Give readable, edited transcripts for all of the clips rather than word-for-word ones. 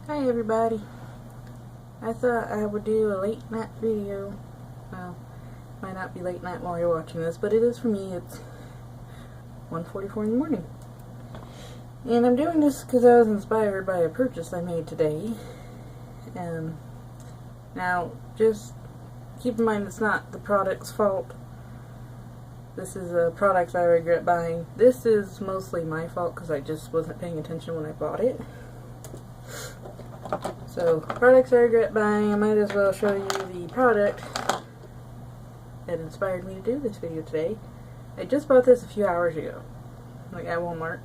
Hi everybody. I thought I would do a late night video. Well, might not be late night while you're watching this, but it is for me. It's 1:44 in the morning. And I'm doing this because I was inspired by a purchase I made today. Now, just keep in mind it's not the product's fault. This is a product I regret buying. This is mostly my fault because I just wasn't paying attention when I bought it. So, products I regret buying, I might as well show you the product that inspired me to do this video today. I just bought this a few hours ago, like at Walmart.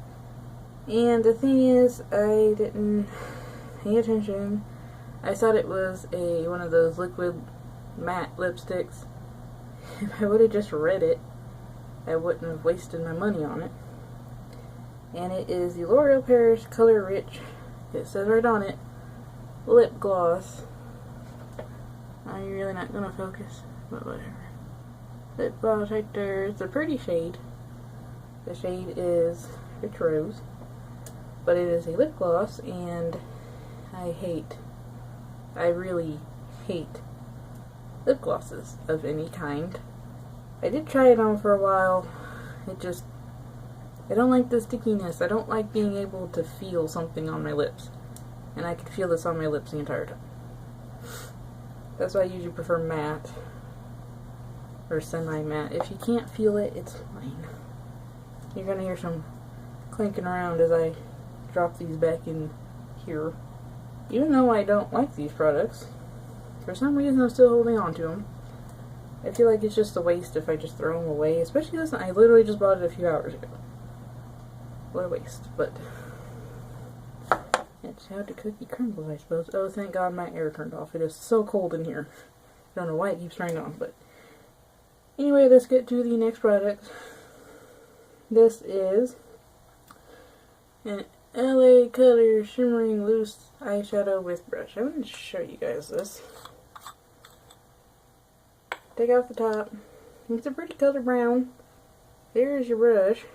And the thing is, I didn't pay attention. I thought it was one of those liquid matte lipsticks. If I would have just read it, I wouldn't have wasted my money on it. And it is the L'Oreal Paris Color Rich. It says right on it, lip gloss. Are you really not gonna focus? But whatever. Lip gloss right there. It's a pretty shade. The shade is Rich Rose. But it is a lip gloss, and I really hate lip glosses of any kind. I did try it on for a while. I don't like the stickiness. I don't like being able to feel something on my lips. And I could feel this on my lips the entire time. That's why I usually prefer matte or semi-matte. If you can't feel it, it's fine. You're gonna hear some clinking around as I drop these back in here. Even though I don't like these products, for some reason I'm still holding on to them. I feel like it's just a waste if I just throw them away. Especially this one. I literally just bought it a few hours ago. What a waste, but it's how the cookie crumbles, I suppose. Oh, thank God my air turned off. It is so cold in here. I don't know why it keeps turning on, but anyway, let's get to the next product. This is an LA Color Shimmering Loose Eyeshadow with Brush. I'm going to show you guys this. Take off the top. It's a pretty color brown. There's your brush.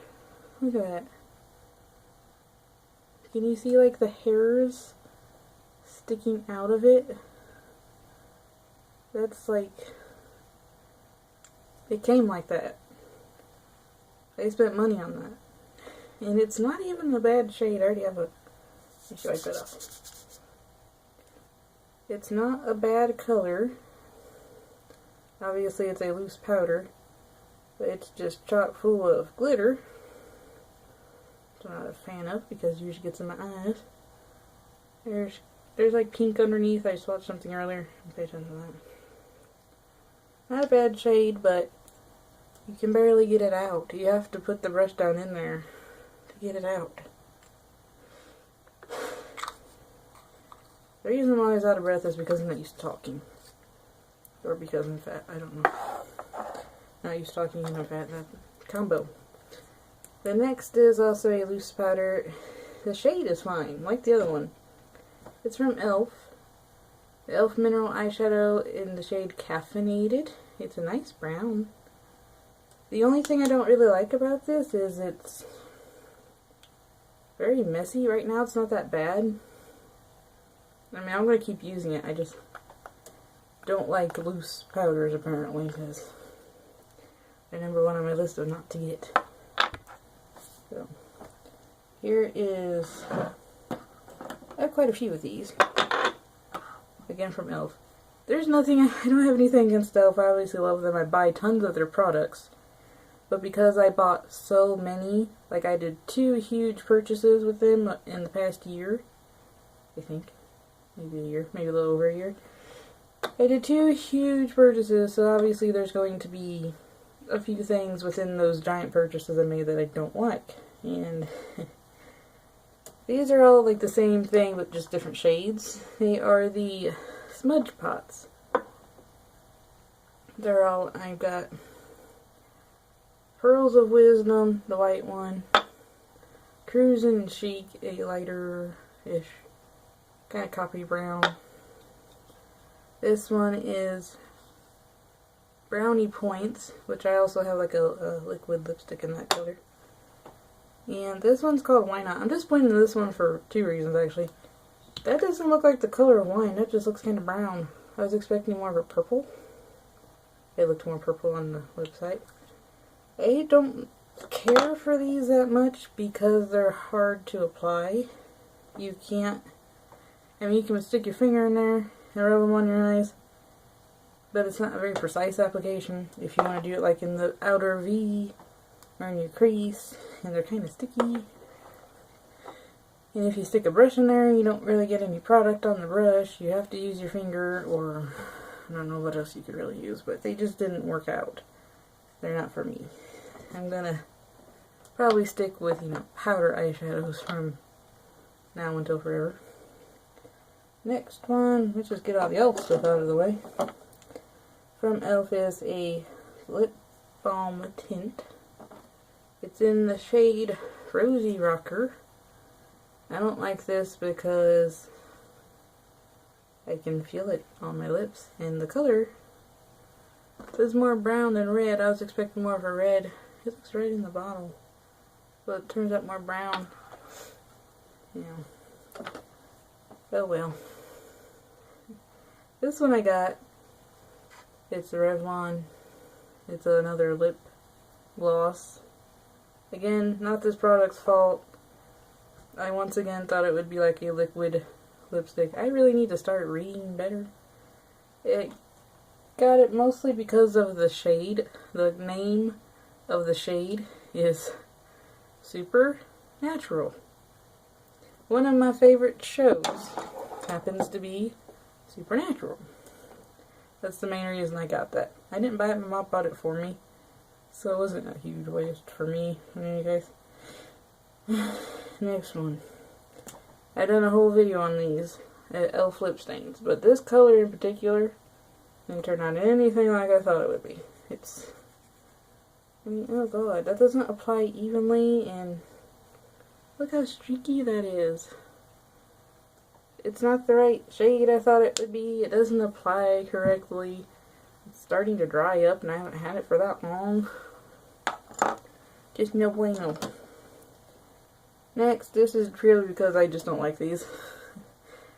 Look at that. Can you see like the hairs sticking out of it? That's like, it came like that. I spent money on that. And it's not even a bad shade. I already have a, let me wipe that off. It's not a bad color. Obviously it's a loose powder, but it's just chock full of glitter. Which I'm not a fan of because it usually gets in my eyes. There's like pink underneath. I swatched something earlier. Pay attention to that. Not a bad shade, but you can barely get it out. You have to put the brush down in there to get it out. The reason why I was out of breath is because I'm not used to talking. Or because I'm fat. I don't know. Not used to talking and I'm fat. That combo. The next is also a loose powder. The shade is fine, like the other one. It's from e.l.f. The e.l.f. Mineral Eyeshadow in the shade Caffeinated. It's a nice brown. The only thing I don't really like about this is it's very messy. Right now it's not that bad. I mean, I'm going to keep using it. I just don't like loose powders apparently, because they're number one on my list of not to get. So, here is, I have quite a few of these. Again from e.l.f. There's nothing, I don't have anything against e.l.f. I obviously love them. I buy tons of their products. But because I bought so many, like I did 2 huge purchases with them in the past year, I think. Maybe a year, maybe a little over a year. I did 2 huge purchases, so obviously there's going to be a few things within those giant purchases I made that I don't like. And these are all like the same thing but just different shades. They are the Smudge Pots. They're all, I've got Pearls of Wisdom, the white one, Cruisin' Chic, a lighter-ish, kind of copy brown. This one is Brownie Points, which I also have like a liquid lipstick in that color. And this one's called Why Not. I'm disappointed in this one for 2 reasons actually. That doesn't look like the color of wine. That just looks kind of brown. I was expecting more of a purple. It looked more purple on the website. I don't care for these that much because they're hard to apply. You can't, I mean, you can stick your finger in there and rub them on your eyes, but it's not a very precise application. If you want to do it like in the outer V or in your crease, and they're kind of sticky. And if you stick a brush in there, you don't really get any product on the brush. You have to use your finger, or I don't know what else you could really use, but they just didn't work out. They're not for me. I'm gonna probably stick with, you know, powder eyeshadows from now until forever. Next one, let's just get all the e.l.f. stuff out of the way. From e.l.f. is a lip balm tint. It's in the shade Rosy Rocker. I don't like this because I can feel it on my lips, and the color is more brown than red. I was expecting more of a red. It looks red in the bottle, but it turns out more brown. Yeah. Oh well. This one I got. It's the Revlon. It's another lip gloss. Again, not this product's fault. I once again thought it would be like a liquid lipstick. I really need to start reading better. I got it mostly because of the shade. The name of the shade is Supernatural. One of my favorite shows happens to be Supernatural. That's the main reason I got that. I didn't buy it, my mom bought it for me. So it wasn't a huge waste for me. You guys. Next one. I done a whole video on these e.l.f. lip stains, but this color in particular didn't turn out anything like I thought it would be. It's, I mean, oh god, that doesn't apply evenly, and look how streaky that is. It's not the right shade I thought it would be. It doesn't apply correctly. It's starting to dry up, and I haven't had it for that long. Just no bueno. Next, this is purely because I just don't like these.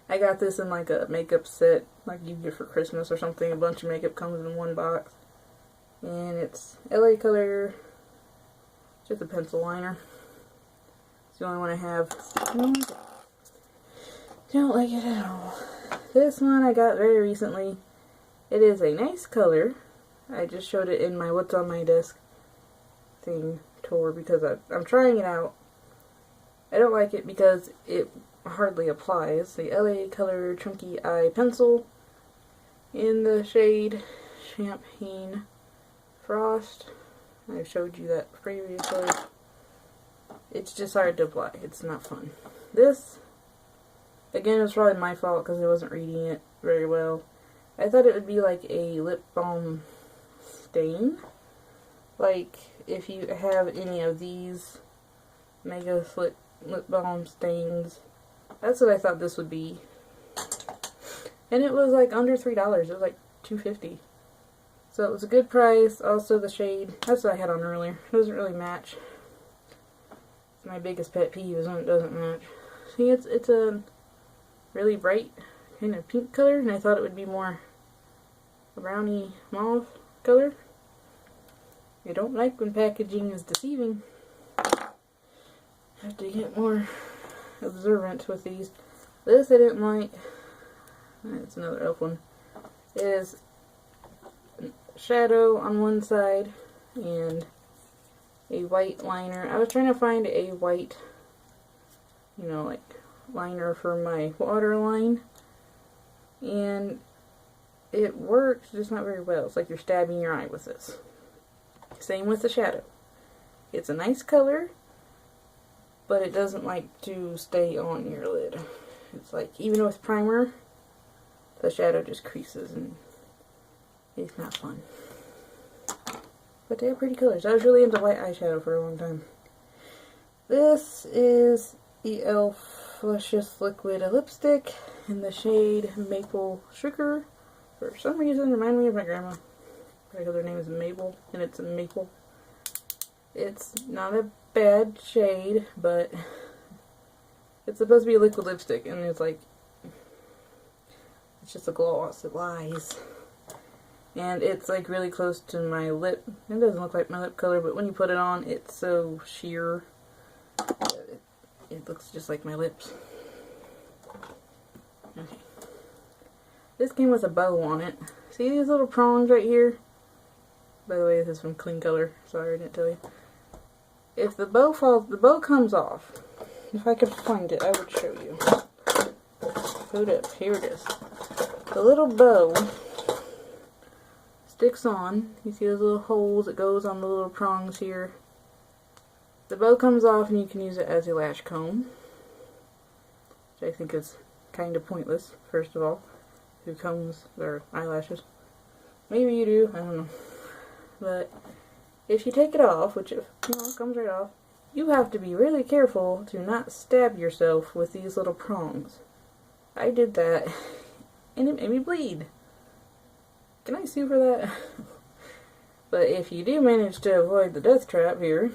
I got this in like a makeup set, like you get for Christmas or something. A bunch of makeup comes in one box. And it's LA Color, just a pencil liner. It's the only one I have. Don't like it at all. This one I got very recently. It is a nice color. I just showed it in my What's on My Desk thing tour because I'm trying it out. I don't like it because it hardly applies. The LA Color Chunky Eye Pencil in the shade Champagne Frost. I showed you that previously. It's just hard to apply. It's not fun. This, again, it's probably my fault because I wasn't reading it very well. I thought it would be like a lip balm stain. Like if you have any of these Mega Slick lip balm stains. That's what I thought this would be. And it was like under $3. It was like $2.50. So it was a good price. Also the shade, that's what I had on earlier. It doesn't really match. It's my biggest pet peeve is when it doesn't match. See, it's a really bright kind of pink color, and I thought it would be more a browny mauve color. I don't like when packaging is deceiving. I have to get more observant with these. This I didn't like. It's another e.l.f. one. It is shadow on one side and a white liner. I was trying to find a white, you know, like liner for my waterline, and it works, just not very well. It's like you're stabbing your eye with this. Same with the shadow. It's a nice color, but it doesn't like to stay on your lid. It's like, even with primer, the shadow just creases and it's not fun. But they have pretty colors. I was really into white eyeshadow for a long time. This is e.l.f. Luscious Liquid Lipstick in the shade Maple Sugar. For some reason, remind me of my grandma. Because her name is Mabel, and it's a maple. It's not a bad shade, but it's supposed to be a liquid lipstick, and it's like It's just a gloss. It lies. And it's like really close to my lip. It doesn't look like my lip color, but when you put it on, it's so sheer. It looks just like my lips. Okay. This came with a bow on it. See these little prongs right here? By the way, this is from Clean Color. Sorry, I didn't tell you. If the bow falls, the bow comes off. If I could find it, I would show you. Hold up, here it is. The little bow sticks on. You see those little holes that goes on the little prongs here. The bow comes off and you can use it as a lash comb, which I think is kind of pointless, first of all. Who combs their eyelashes? Maybe you do, I don't know. But if you take it off, which it comes right off, you have to be really careful to not stab yourself with these little prongs. I did that and it made me bleed. Can I sue for that? But if you do manage to avoid the death trap here,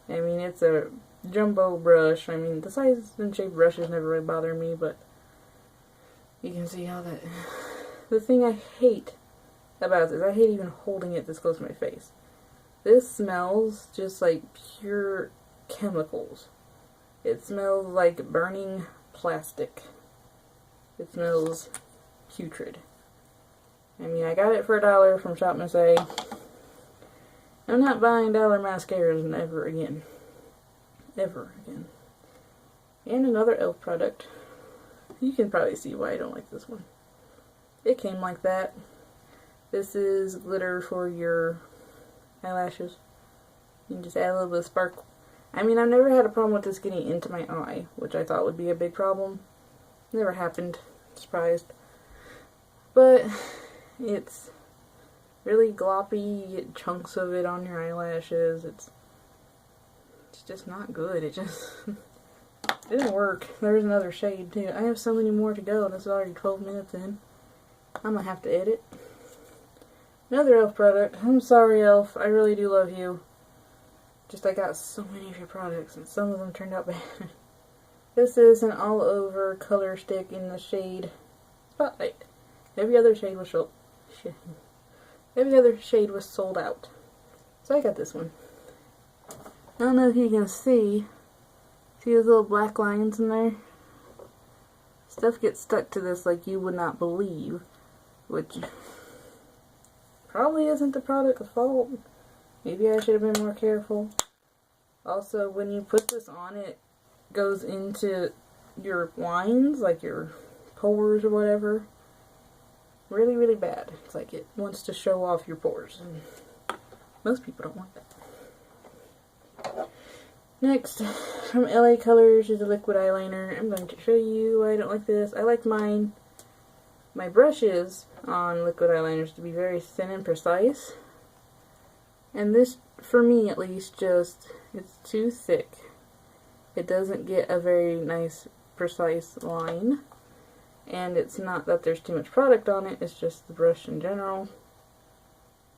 I mean, it's a jumbo brush. I mean, the size and shape brushes never really bother me, but you can see how that... The thing I hate about this, I hate even holding it this close to my face. This smells just like pure chemicals. It smells like burning plastic. It smells putrid. I mean, I got it for $1 from Shop Miss A. I'm not buying dollar mascaras ever again. Ever again. And another e.l.f. product. You can probably see why I don't like this one. It came like that. This is glitter for your eyelashes. You can just add a little bit of sparkle. I mean, I've never had a problem with this getting into my eye, which I thought would be a big problem. Never happened. Surprised. But it's really gloppy. You get chunks of it on your eyelashes. It's just not good. It just didn't work. There's another shade too. I have so many more to go. This is already 12 minutes in. I'm gonna have to edit. Another e.l.f. product. I'm sorry, e.l.f. I really do love you. Just I got so many of your products and some of them turned out bad. This is an all-over color stick in the shade Spotlight. Every other shade was sold. Every other shade was sold out. So I got this one. I don't know if you can see. See those little black lines in there? Stuff gets stuck to this like you would not believe. Which probably isn't the product's fault. Maybe I should have been more careful. Also, when you put this on, it goes into your lines, like your pores or whatever. Really, really bad. It's like it wants to show off your pores. And most people don't want that. Next, from LA Colors is a liquid eyeliner. I'm going to show you why I don't like this. I like my brushes on liquid eyeliners to be very thin and precise. And this, for me at least, it's too thick. It doesn't get a very nice, precise line. And it's not that there's too much product on it, it's just the brush in general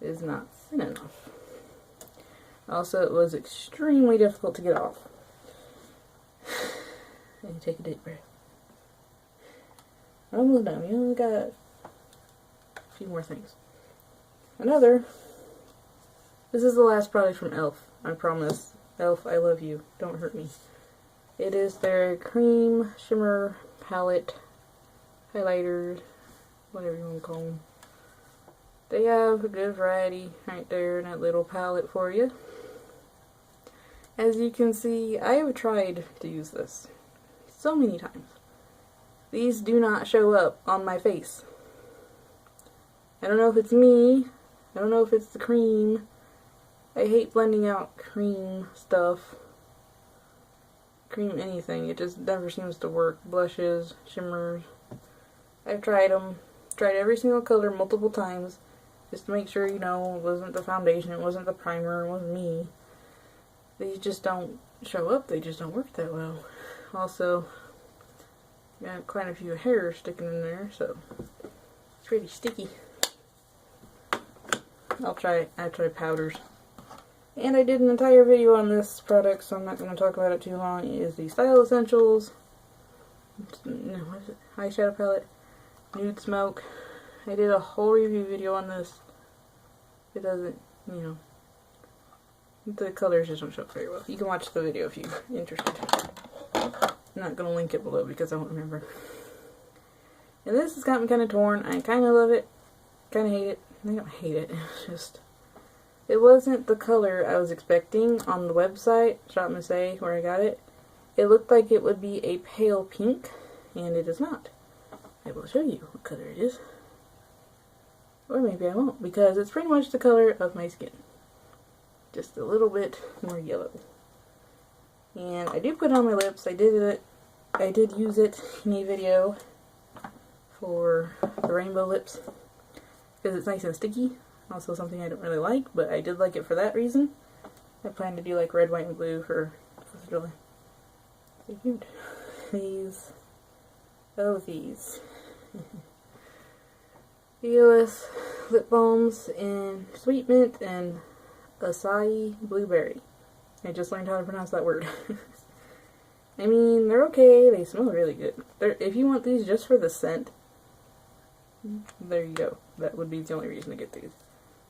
is not thin enough. Also, it was extremely difficult to get off. And take a deep breath. Almost done. We only got a few more things. This is the last product from e.l.f. I promise. e.l.f., I love you. Don't hurt me. It is their cream shimmer palette highlighters, whatever you want to call them. They have a good variety right there in that little palette for you. As you can see, I have tried to use this so many times. These do not show up on my face. I don't know if it's me. I don't know if it's the cream. I hate blending out cream stuff. Cream anything. It just never seems to work. Blushes, shimmers. I've tried them. Tried every single color multiple times. Just to make sure, you know, it wasn't the foundation, it wasn't the primer, it wasn't me. These just don't show up. They just don't work that well. Also, got quite a few hairs sticking in there, so it's pretty sticky. I try powders. And I did an entire video on this product, so I'm not going to talk about it too long. It is the Style Essentials, no, what is it? Eyeshadow palette. Nude Smoke. I did a whole review video on this. It doesn't, you know, the colors just don't show up very well. You can watch the video if you're interested. I'm not going to link it below because I don't remember. And this has got me kind of torn. I kind of love it, kind of hate it. I don't hate it. It's just, it wasn't the color I was expecting on the website, Shop Miss A, where I got it. It looked like it would be a pale pink, and it is not. I will show you what color it is. Or maybe I won't, because it's pretty much the color of my skin. Just a little bit more yellow. And I do put it on my lips. I did use it in a video for the rainbow lips because it's nice and sticky. Also something I don't really like, but I did like it for that reason. I plan to do like red, white, and blue for 4th of July. Stay tuned. These. EOS lip balms in Sweet Mint and Acai Blueberry. I just learned how to pronounce that word. I mean, they're okay. They smell really good. If you want these just for the scent, there you go. That would be the only reason to get these.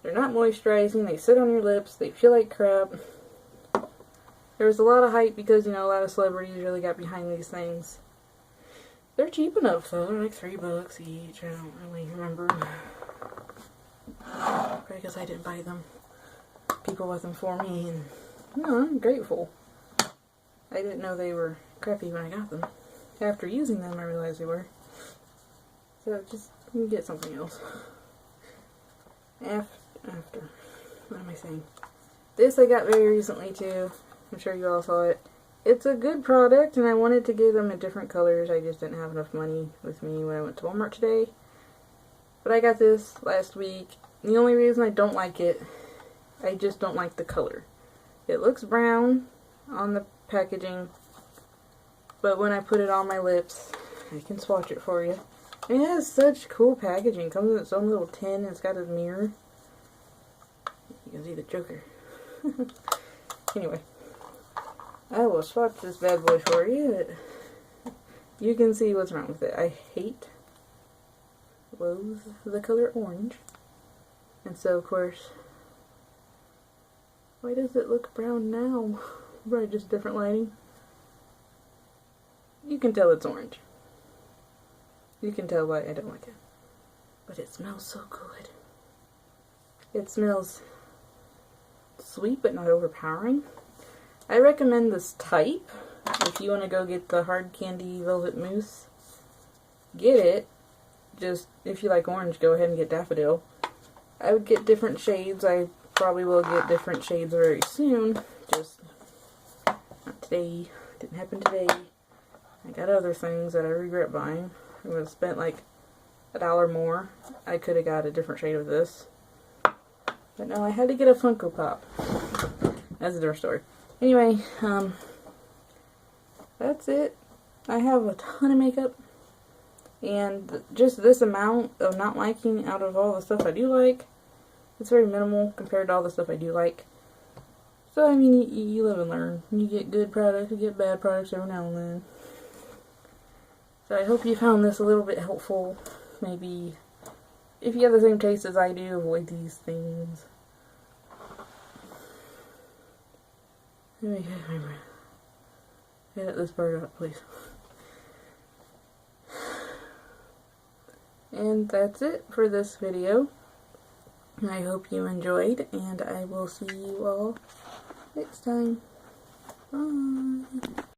They're not moisturizing. They sit on your lips. They feel like crap. There was a lot of hype because, you know, a lot of celebrities really got behind these things. They're cheap enough, though. They're like $3 each. I don't really remember. Probably because I didn't buy them. People bought them for me, and no, I'm grateful. I didn't know they were crappy when I got them. After using them, I realized they were. So just you can get something else. After. What am I saying? This I got very recently too. I'm sure you all saw it. It's a good product, and I wanted to give them in different colors. I just didn't have enough money with me when I went to Walmart today. But I got this last week. The only reason I don't like it, I just don't like the color. It looks brown on the packaging, but when I put it on my lips, I can swatch it for you. And it has such cool packaging. It comes in its own little tin, and it's got a mirror. You can see the Joker. Anyway, I will swatch this bad boy for you. You can see what's wrong with it. I loathe the color orange. And so, of course, why does it look brown now? Probably just different lighting. You can tell it's orange. You can tell why I don't like it. But it smells so good. It smells sweet but not overpowering. I recommend this type. If you want to go get the Hard Candy Velvet Mousse, get it. Just, if you like orange, go ahead and get Daffodil. I would get different shades. I probably will get different shades very soon. Just not today. Didn't happen today. I got other things that I regret buying. I would have spent like $1 more. I could have got a different shade of this. But no, I had to get a Funko Pop. That's a different story. Anyway, that's it. I have a ton of makeup. And just this amount of not liking out of all the stuff I do like, it's very minimal compared to all the stuff I do like. So, I mean, you live and learn. You get good products, you get bad products every now and then. So I hope you found this a little bit helpful. Maybe, if you have the same taste as I do, avoid these things. Let me catch my breath. Edit this part out, please. And that's it for this video. I hope you enjoyed, and I will see you all next time. Bye.